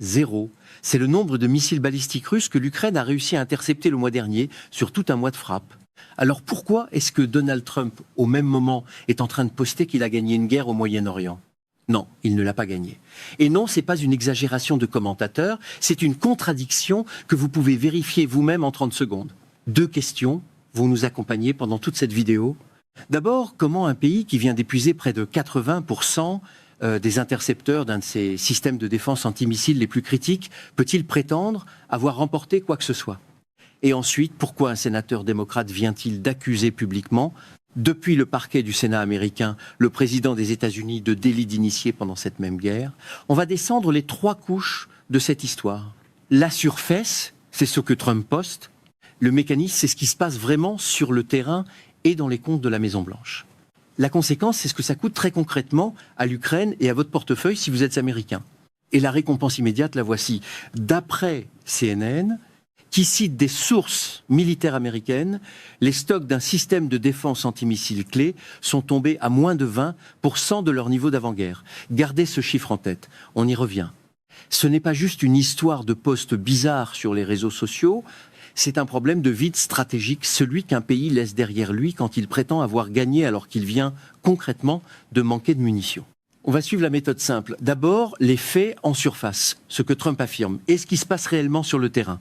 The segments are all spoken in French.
0. C'est le nombre de missiles balistiques russes que l'Ukraine a réussi à intercepter le mois dernier sur tout un mois de frappe. Alors pourquoi est-ce que Donald Trump, au même moment, est en train de poster qu'il a gagné une guerre au Moyen-Orient ? Non, il ne l'a pas gagnée. Et non, ce n'est pas une exagération de commentateurs, c'est une contradiction que vous pouvez vérifier vous-même en 30 secondes. 2 questions vont nous accompagner pendant toute cette vidéo. D'abord, comment un pays qui vient d'épuiser près de 80% des intercepteurs d'un de ses systèmes de défense antimissiles les plus critiques peut-il prétendre avoir remporté quoi que ce soit ? Et ensuite, pourquoi un sénateur démocrate vient-il d'accuser publiquement, depuis le parquet du Sénat américain, le président des États-Unis de délit d'initié pendant cette même guerre ? On va descendre les 3 couches de cette histoire. La surface, c'est ce que Trump poste. Le mécanisme, c'est ce qui se passe vraiment sur le terrain et dans les comptes de la Maison-Blanche. La conséquence, c'est ce que ça coûte très concrètement à l'Ukraine et à votre portefeuille si vous êtes américain. Et la récompense immédiate, la voici. D'après CNN, qui cite des sources militaires américaines, les stocks d'un système de défense antimissile clé sont tombés à moins de 20% de leur niveau d'avant-guerre. Gardez ce chiffre en tête, on y revient. Ce n'est pas juste une histoire de posts bizarres sur les réseaux sociaux, c'est un problème de vide stratégique, celui qu'un pays laisse derrière lui quand il prétend avoir gagné alors qu'il vient concrètement de manquer de munitions. On va suivre la méthode simple. D'abord, les faits en surface, ce que Trump affirme, et ce qui se passe réellement sur le terrain.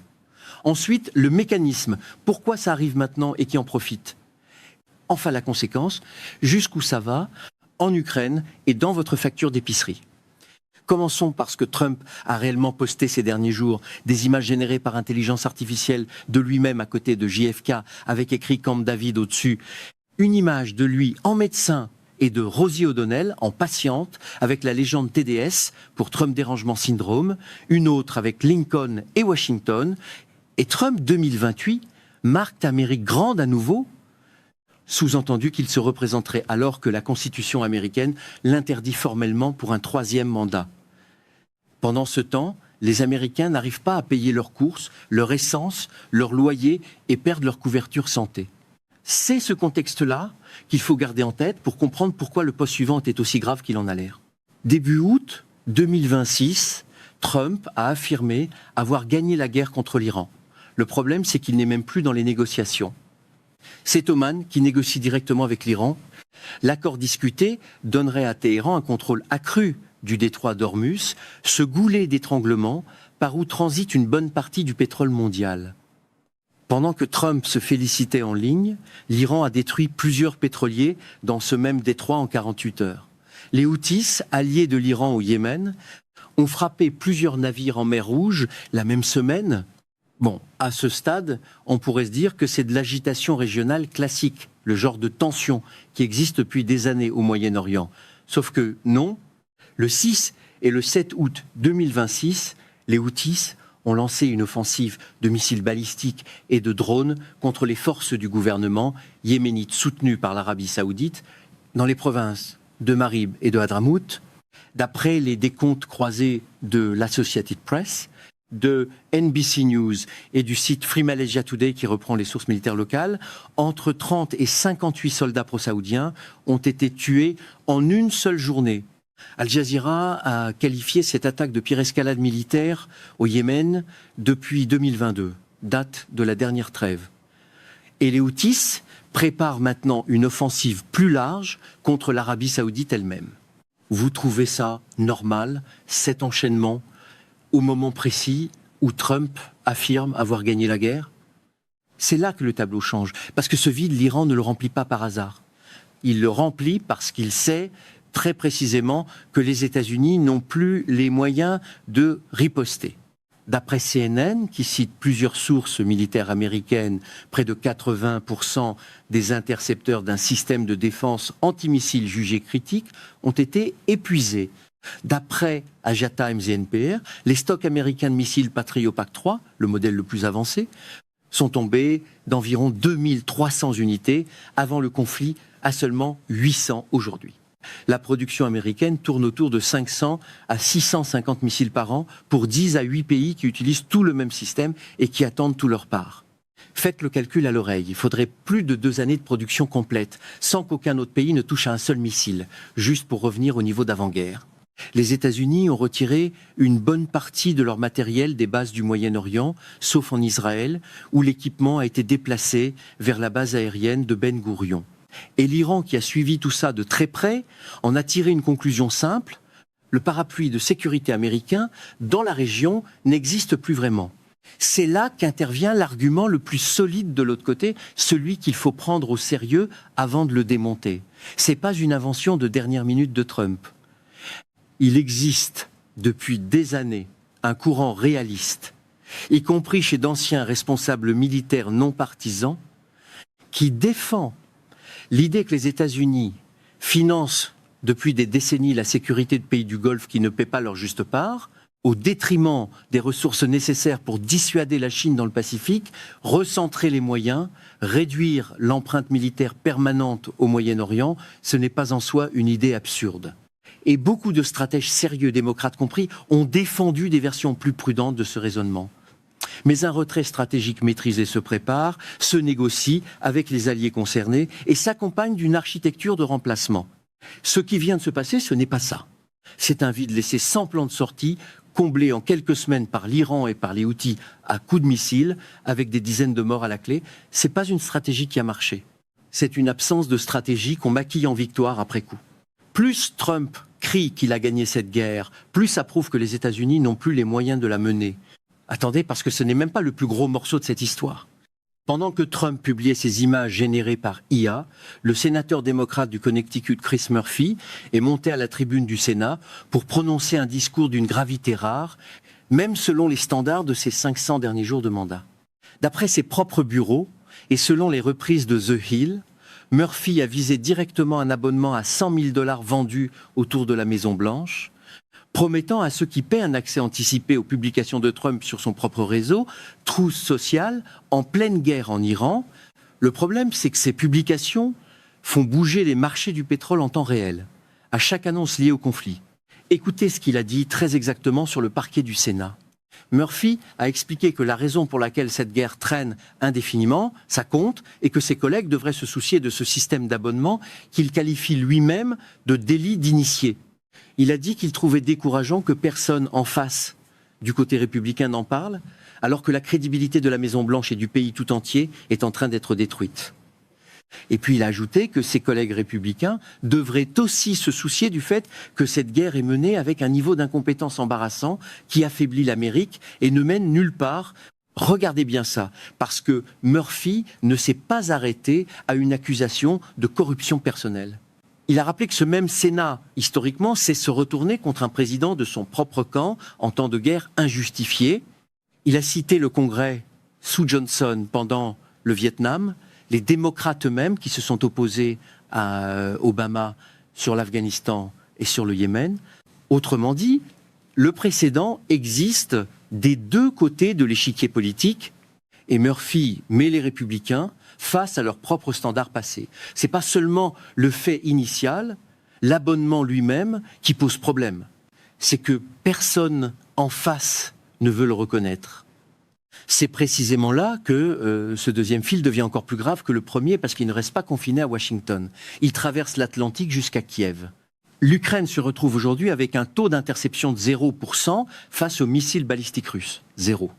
Ensuite, le mécanisme, pourquoi ça arrive maintenant et qui en profite. Enfin, la conséquence, jusqu'où ça va en Ukraine et dans votre facture d'épicerie. Commençons par ce que Trump a réellement posté ces derniers jours, des images générées par intelligence artificielle de lui-même à côté de JFK, avec écrit Camp David au-dessus. Une image de lui en médecin et de Rosie O'Donnell en patiente avec la légende TDS pour Trump Dérangement Syndrome, une autre avec Lincoln et Washington. Et Trump 2028 marque Amérique grande à nouveau, sous-entendu qu'il se représenterait alors que la Constitution américaine l'interdit formellement pour un 3e mandat. Pendant ce temps, les Américains n'arrivent pas à payer leurs courses, leur essence, leur loyer et perdent leur couverture santé. C'est ce contexte-là qu'il faut garder en tête pour comprendre pourquoi le poste suivant est aussi grave qu'il en a l'air. Début août 2026, Trump a affirmé avoir gagné la guerre contre l'Iran. Le problème, c'est qu'il n'est même plus dans les négociations. C'est Oman qui négocie directement avec l'Iran. L'accord discuté donnerait à Téhéran un contrôle accru du détroit d'Ormuz, ce goulet d'étranglement par où transite une bonne partie du pétrole mondial. Pendant que Trump se félicitait en ligne, l'Iran a détruit plusieurs pétroliers dans ce même détroit en 48 heures. Les Houthis, alliés de l'Iran au Yémen, ont frappé plusieurs navires en mer Rouge la même semaine. Bon, à ce stade, on pourrait se dire que c'est de l'agitation régionale classique, le genre de tension qui existe depuis des années au Moyen-Orient. Sauf que non, le 6 et le 7 août 2026, les Houthis ont lancé une offensive de missiles balistiques et de drones contre les forces du gouvernement yéménite soutenues par l'Arabie Saoudite dans les provinces de Marib et de Hadramout. D'après les décomptes croisés de l'Associated Press, de NBC News et du site Free Malaysia Today qui reprend les sources militaires locales, entre 30 et 58 soldats pro-saoudiens ont été tués en une seule journée. Al Jazeera a qualifié cette attaque de pire escalade militaire au Yémen depuis 2022, date de la dernière trêve. Et les Houthis préparent maintenant une offensive plus large contre l'Arabie Saoudite elle-même. Vous trouvez ça normal, cet enchaînement, au moment précis où Trump affirme avoir gagné la guerre? C'est là que le tableau change. Parce que ce vide, l'Iran ne le remplit pas par hasard. Il le remplit parce qu'il sait très précisément que les États-Unis n'ont plus les moyens de riposter. D'après CNN, qui cite plusieurs sources militaires américaines, près de 80% des intercepteurs d'un système de défense antimissile jugé critique ont été épuisés. D'après Asia Times et NPR, les stocks américains de missiles Patriot PAC-3, le modèle le plus avancé, sont tombés d'environ 2300 unités avant le conflit à seulement 800 aujourd'hui. La production américaine tourne autour de 500 à 650 missiles par an pour 10 à 8 pays qui utilisent tout le même système et qui attendent tout leur part. Faites le calcul à l'oreille, il faudrait plus de 2 années de production complète, sans qu'aucun autre pays ne touche à un seul missile, juste pour revenir au niveau d'avant-guerre. Les États-Unis ont retiré une bonne partie de leur matériel des bases du Moyen-Orient, sauf en Israël, où l'équipement a été déplacé vers la base aérienne de Ben Gourion. Et l'Iran, qui a suivi tout ça de très près, en a tiré une conclusion simple: le parapluie de sécurité américain dans la région n'existe plus vraiment. C'est là qu'intervient l'argument le plus solide de l'autre côté, celui qu'il faut prendre au sérieux avant de le démonter. C'est pas une invention de dernière minute de Trump. Il existe depuis des années un courant réaliste, y compris chez d'anciens responsables militaires non partisans, qui défend l'idée que les États-Unis financent depuis des décennies la sécurité de pays du Golfe qui ne paient pas leur juste part, au détriment des ressources nécessaires pour dissuader la Chine dans le Pacifique, recentrer les moyens, réduire l'empreinte militaire permanente au Moyen-Orient. Ce n'est pas en soi une idée absurde. Et beaucoup de stratèges sérieux, démocrates compris, ont défendu des versions plus prudentes de ce raisonnement. Mais un retrait stratégique maîtrisé se prépare, se négocie avec les alliés concernés et s'accompagne d'une architecture de remplacement. Ce qui vient de se passer, ce n'est pas ça. C'est un vide laissé sans plan de sortie, comblé en quelques semaines par l'Iran et par les Houthis à coups de missiles, avec des dizaines de morts à la clé. C'est pas une stratégie qui a marché. C'est une absence de stratégie qu'on maquille en victoire après coup. Plus Trump crie qu'il a gagné cette guerre, plus ça prouve que les États-Unis n'ont plus les moyens de la mener. Attendez, parce que ce n'est même pas le plus gros morceau de cette histoire. Pendant que Trump publiait ces images générées par IA, le sénateur démocrate du Connecticut Chris Murphy est monté à la tribune du Sénat pour prononcer un discours d'une gravité rare, même selon les standards de ses 500 derniers jours de mandat. D'après ses propres bureaux et selon les reprises de The Hill, Murphy a visé directement un abonnement à 100 000 $ vendus autour de la Maison-Blanche, promettant à ceux qui paient un accès anticipé aux publications de Trump sur son propre réseau, trousse sociale, en pleine guerre en Iran. Le problème, c'est que ces publications font bouger les marchés du pétrole en temps réel, à chaque annonce liée au conflit. Écoutez ce qu'il a dit très exactement sur le parquet du Sénat. Murphy a expliqué que la raison pour laquelle cette guerre traîne indéfiniment, ça compte, et que ses collègues devraient se soucier de ce système d'abonnement qu'il qualifie lui-même de délit d'initié. Il a dit qu'il trouvait décourageant que personne en face du côté républicain n'en parle, alors que la crédibilité de la Maison-Blanche et du pays tout entier est en train d'être détruite. Et puis il a ajouté que ses collègues républicains devraient aussi se soucier du fait que cette guerre est menée avec un niveau d'incompétence embarrassant qui affaiblit l'Amérique et ne mène nulle part. Regardez bien ça, parce que Murphy ne s'est pas arrêté à une accusation de corruption personnelle. Il a rappelé que ce même Sénat, historiquement, sait se retourner contre un président de son propre camp en temps de guerre injustifiée. Il a cité le Congrès sous Johnson pendant le Vietnam, les démocrates eux-mêmes qui se sont opposés à Obama sur l'Afghanistan et sur le Yémen. Autrement dit, le précédent existe des deux côtés de l'échiquier politique et Murphy met les républicains face à leurs propres standards passés. C'est pas seulement le fait initial, l'abonnement lui-même, qui pose problème. C'est que personne en face ne veut le reconnaître. C'est précisément là que ce deuxième fil devient encore plus grave que le premier, parce qu'il ne reste pas confiné à Washington. Il traverse l'Atlantique jusqu'à Kiev. L'Ukraine se retrouve aujourd'hui avec un taux d'interception de 0% face aux missiles balistiques russes. 0.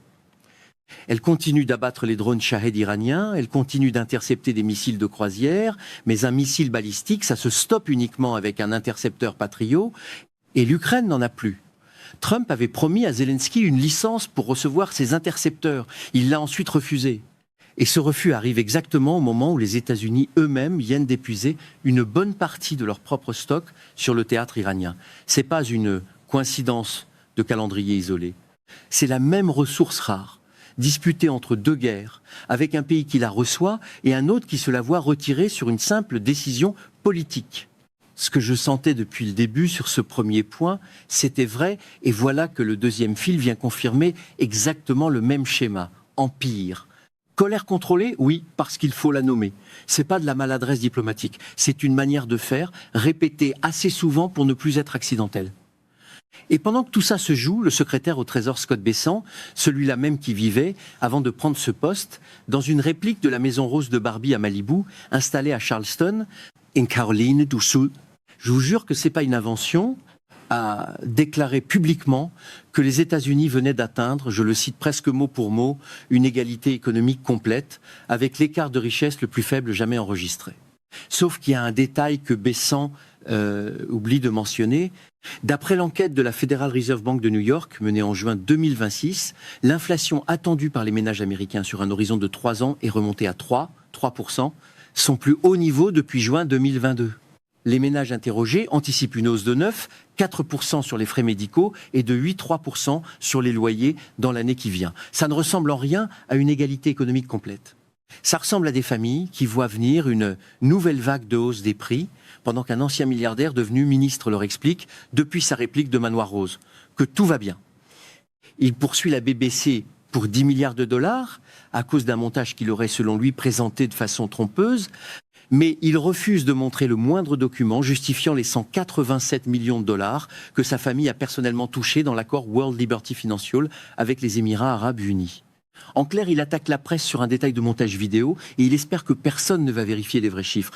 Elle continue d'abattre les drones Shahed iraniens, elle continue d'intercepter des missiles de croisière, mais un missile balistique, ça se stoppe uniquement avec un intercepteur Patriot, et l'Ukraine n'en a plus. Trump avait promis à Zelensky une licence pour recevoir ses intercepteurs. Il l'a ensuite refusé. Et ce refus arrive exactement au moment où les États-Unis eux-mêmes viennent d'épuiser une bonne partie de leur propre stock sur le théâtre iranien. C'est pas une coïncidence de calendrier isolé. C'est la même ressource rare, disputée entre deux guerres, avec un pays qui la reçoit et un autre qui se la voit retirer sur une simple décision politique. Ce que je sentais depuis le début sur ce premier point, c'était vrai, et voilà que le deuxième fil vient confirmer exactement le même schéma. Empire. Colère contrôlée, oui, parce qu'il faut la nommer. C'est pas de la maladresse diplomatique, c'est une manière de faire, répétée assez souvent pour ne plus être accidentelle. Et pendant que tout ça se joue, le secrétaire au Trésor Scott Bessent, celui-là même qui vivait, avant de prendre ce poste, dans une réplique de la Maison Rose de Barbie à Malibu, installée à Charleston, in Caroline du Sud. Je vous jure que c'est pas une invention. a déclaré publiquement que les États-Unis venaient d'atteindre, je le cite presque mot pour mot, une égalité économique complète, avec l'écart de richesse le plus faible jamais enregistré. Sauf qu'il y a un détail que Besant oublie de mentionner. D'après l'enquête de la Federal Reserve Bank de New York, menée en juin 2026, l'inflation attendue par les ménages américains sur un horizon de 3 ans est remontée à 3%, son plus haut niveau depuis juin 2022. Les ménages interrogés anticipent une hausse de 4% sur les frais médicaux et de 8,3% sur les loyers dans l'année qui vient. Ça ne ressemble en rien à une égalité économique complète. Ça ressemble à des familles qui voient venir une nouvelle vague de hausse des prix, pendant qu'un ancien milliardaire devenu ministre leur explique, depuis sa réplique de Manoir Rose, que tout va bien. Il poursuit la BBC pour 10 milliards de dollars, à cause d'un montage qu'il aurait, selon lui, présenté de façon trompeuse, mais il refuse de montrer le moindre document justifiant les 187 millions de dollars que sa famille a personnellement touchés dans l'accord World Liberty Financial avec les Émirats Arabes Unis. En clair, il attaque la presse sur un détail de montage vidéo et il espère que personne ne va vérifier les vrais chiffres.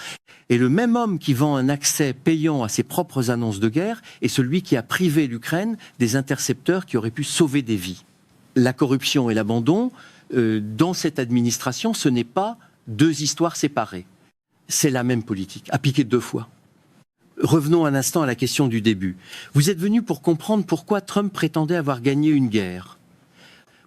Et le même homme qui vend un accès payant à ses propres annonces de guerre est celui qui a privé l'Ukraine des intercepteurs qui auraient pu sauver des vies. La corruption et l'abandon, dans cette administration, ce n'est pas deux histoires séparées. C'est la même politique, appliquée 2 fois. Revenons un instant à la question du début. Vous êtes venu pour comprendre pourquoi Trump prétendait avoir gagné une guerre.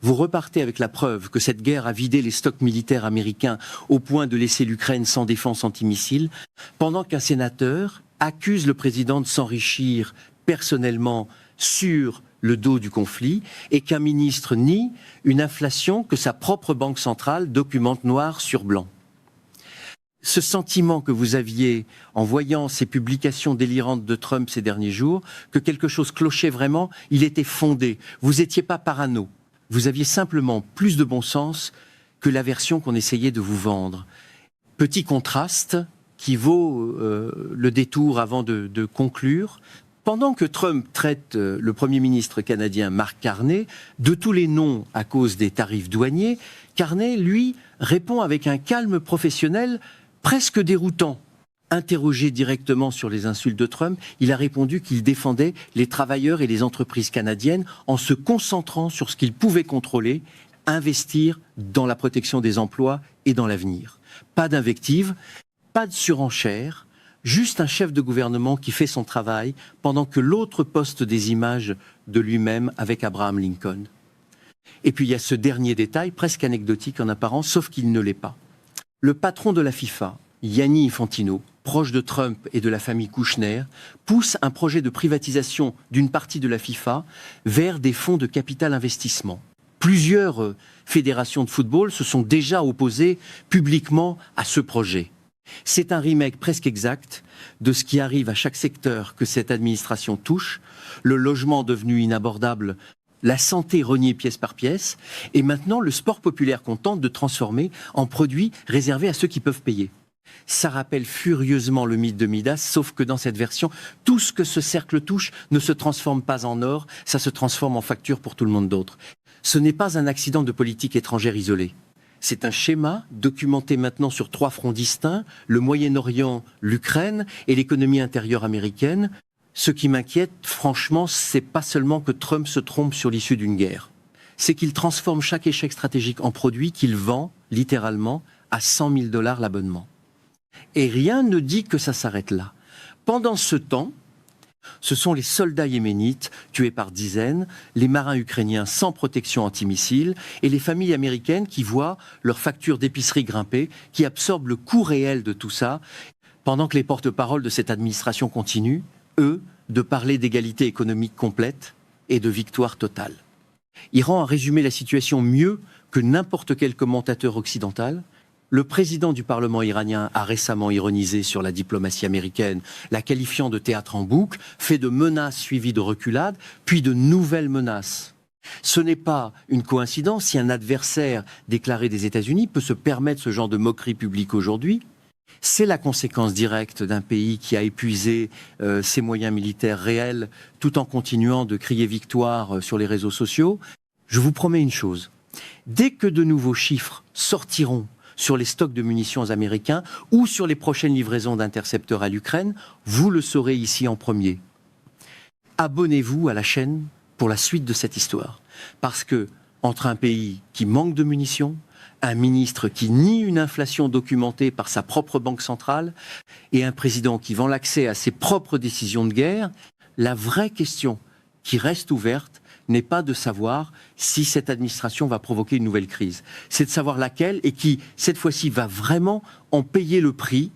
Vous repartez avec la preuve que cette guerre a vidé les stocks militaires américains au point de laisser l'Ukraine sans défense antimissile, pendant qu'un sénateur accuse le président de s'enrichir personnellement sur le dos du conflit et qu'un ministre nie une inflation que sa propre banque centrale documente noir sur blanc. Ce sentiment que vous aviez en voyant ces publications délirantes de Trump ces derniers jours, que quelque chose clochait vraiment, il était fondé. Vous n'étiez pas parano. Vous aviez simplement plus de bon sens que la version qu'on essayait de vous vendre. Petit contraste qui vaut le détour avant de conclure. Pendant que Trump traite le Premier ministre canadien Mark Carney de tous les noms à cause des tarifs douaniers, Carney, lui, répond avec un calme professionnel presque déroutant. Interrogé directement sur les insultes de Trump, il a répondu qu'il défendait les travailleurs et les entreprises canadiennes en se concentrant sur ce qu'il pouvait contrôler, investir dans la protection des emplois et dans l'avenir. Pas d'invective, pas de surenchère, juste un chef de gouvernement qui fait son travail pendant que l'autre poste des images de lui-même avec Abraham Lincoln. Et puis il y a ce dernier détail, presque anecdotique en apparence, sauf qu'il ne l'est pas. Le patron de la FIFA, Gianni Infantino, proche de Trump et de la famille Kouchner, pousse un projet de privatisation d'une partie de la FIFA vers des fonds de capital investissement. Plusieurs fédérations de football se sont déjà opposées publiquement à ce projet. C'est un remake presque exact de ce qui arrive à chaque secteur que cette administration touche, le logement devenu inabordable, la santé reniée pièce par pièce, et maintenant le sport populaire qu'on tente de transformer en produit réservé à ceux qui peuvent payer. Ça rappelle furieusement le mythe de Midas, sauf que dans cette version, tout ce que ce cercle touche ne se transforme pas en or, ça se transforme en facture pour tout le monde d'autre. Ce n'est pas un accident de politique étrangère isolé. C'est un schéma documenté maintenant sur 3 fronts distincts, le Moyen-Orient, l'Ukraine et l'économie intérieure américaine. Ce qui m'inquiète, franchement, c'est pas seulement que Trump se trompe sur l'issue d'une guerre. C'est qu'il transforme chaque échec stratégique en produit qu'il vend, littéralement, à 100 000 $ l'abonnement. Et rien ne dit que ça s'arrête là. Pendant ce temps, ce sont les soldats yéménites tués par dizaines, les marins ukrainiens sans protection antimissile et les familles américaines qui voient leurs factures d'épicerie grimper, qui absorbent le coût réel de tout ça, pendant que les porte-paroles de cette administration continuent, eux, de parler d'égalité économique complète et de victoire totale. Iran a résumé la situation mieux que n'importe quel commentateur occidental. Le président du Parlement iranien a récemment ironisé sur la diplomatie américaine, la qualifiant de théâtre en boucle, fait de menaces suivies de reculades, puis de nouvelles menaces. Ce n'est pas une coïncidence si un adversaire déclaré des États-Unis peut se permettre ce genre de moquerie publique aujourd'hui. C'est la conséquence directe d'un pays qui a épuisé ses moyens militaires réels tout en continuant de crier victoire sur les réseaux sociaux. Je vous promets une chose, dès que de nouveaux chiffres sortiront sur les stocks de munitions américains ou sur les prochaines livraisons d'intercepteurs à l'Ukraine, vous le saurez ici en premier. abonnez-vous à la chaîne pour la suite de cette histoire. Parce que, entre un pays qui manque de munitions, un ministre qui nie une inflation documentée par sa propre banque centrale et un président qui vend l'accès à ses propres décisions de guerre, la vraie question qui reste ouverte n'est pas de savoir si cette administration va provoquer une nouvelle crise. C'est de savoir laquelle et qui, cette fois-ci, va vraiment en payer le prix